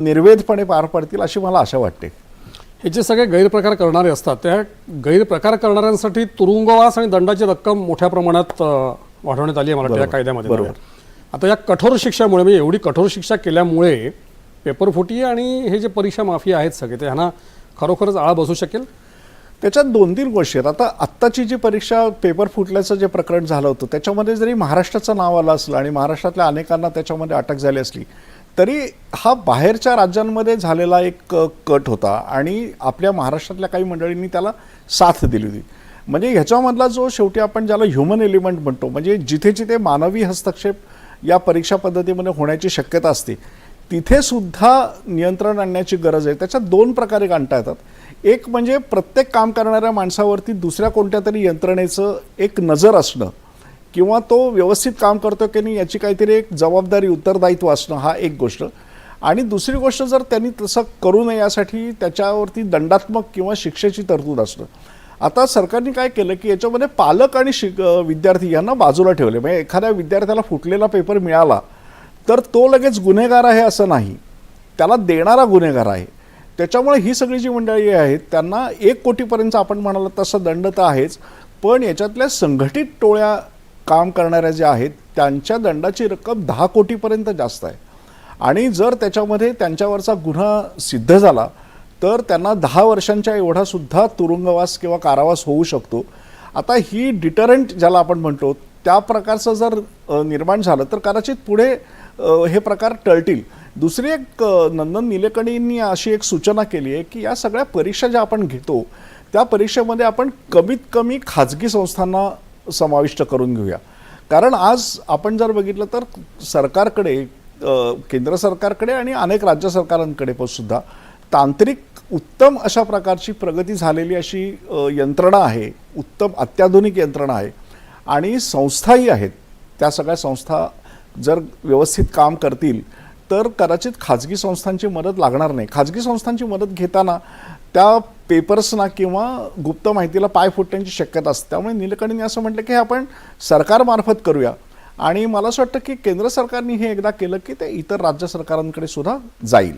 निर्वेधपणे पार पडतील अशी मला आशा वाटते. हे जे सगळे गैरप्रकार करणारे असतात त्या गैरप्रकार करणाऱ्यांसाठी तुरुंगवास आणि दंडाची रक्कम मोठ्या प्रमाणात वाढवण्यात आली आहे मराठी या कायद्यामध्ये. बरोबर. आता या कठोर शिक्षामुळे म्हणजे एवढी कठोर शिक्षा केल्यामुळे पेपरफुटी आणि हे जे परीक्षा माफी आहेत सगळे ते ह्यांना खरोखरच आळा बसू शकेल? त्याच्यात 2-3 गोष्टी आहेत. आता आत्ताची जी परीक्षा पेपर फुटल्याचं जे प्रकरण झालं होतं त्याच्यामध्ये जरी महाराष्ट्राचं नाव आलं असलं आणि महाराष्ट्रातल्या अनेकांना त्याच्यामध्ये अटक झाली असली तरी हा बाहेरच्या राज्यांमध्ये झालेला एक कट होता आणि आपल्या महाराष्ट्रातल्या काही मंडळींनी त्याला साथ दिली होती. म्हणजे ह्याच्यामधला जो शेवटी आपण ज्याला ह्युमन एलिमेंट म्हणतो, म्हणजे जिथे जिथे मानवी हस्तक्षेप या परीक्षा पद्धतीमध्ये होण्याची शक्यता असते तिथे सुद्धा नियंत्रण आणण्याची गरज आहे. त्याच्यात 2 प्रकारे आणता येतात. एक म्हणजे प्रत्येक काम करणाऱ्या माणसावरती दुसऱ्या कोणत्या तरी यंत्रणेचं एक नजर असणं किंवा तो व्यवस्थित काम करतो की नाही याची काहीतरी एक जबाबदारी उत्तरदायित्व असणं, हा एक गोष्ट. आणि दुसरी गोष्ट जर त्यांनी तसं करू नये यासाठी त्याच्यावरती दंडात्मक किंवा शिक्षेची तरतूद असणं. आता सरकारने काय केलं की याच्यामध्ये पालक आणि विद्यार्थी यांना बाजूला ठेवले. म्हणजे एखाद्या विद्यार्थ्याला फुटलेला पेपर मिळाला तर तो लगेच गुन्हेगार आहे असं नाही, त्याला देणारा गुन्हेगार आहे. त्याच्यामुळे ही सगळी जी मंडळी आहेत त्यांना 1 कोटीपर्यंत आपण म्हणाला तसं दंड तर आहेच, पण याच्यातल्या संघटित टोळ्या काम करणाऱ्या ज्या आहेत त्यांच्या दंडाची रक्कम 10 कोटीपर्यंत जास्त आहे. आणि जर त्याच्यामध्ये त्यांच्यावरचा गुन्हा सिद्ध झाला तर त्यांना 10 वर्षांच्या एवढा सुद्धा तुरुंगवास किंवा कारावास होऊ शकतो. आता ही डिटरंट ज्याला आपण म्हणतो त्या प्रकारचं जर निर्माण झालं तर कदाचित पुढे हे प्रकार टळतील. दुसरी एक नंदन निलेकणींनी अशी एक सूचना केली आहे की या सगळ्या परीक्षा ज्या आपण घेतो त्या परीक्षेमध्ये आपण कमीत कमी खाजगी संस्थांना समाविष्ट करून घेऊया. कारण आज आपण जर बघितलं तर सरकारकडे, केंद्र सरकारकडे आणि अनेक राज्य सरकारांकडे पण सुद्धा तांत्रिक उत्तम अशा प्रकारची प्रगती झालेली अशी यंत्रणा आहे, उत्तम अत्याधुनिक यंत्रणा आहे आणि संस्थाही आहेत. त्या सगळ्या संस्था जर व्यवस्थित काम करतील तर कदाचित खाजगी संस्थांची मदत लागणार नाही. खाजगी संस्थांची मदत घेताना त्या पेपर्सना किंवा गुप्त माहितीला पाय फुटण्याची शक्यता असते. त्यामुळे निलेकणींनी असं म्हटलं की हे आपण सरकारमार्फत करूया. आणि मला असं वाटतं की केंद्र सरकारने हे एकदा केलं की ते इतर राज्य सरकारांकडे सुद्धा जाईल.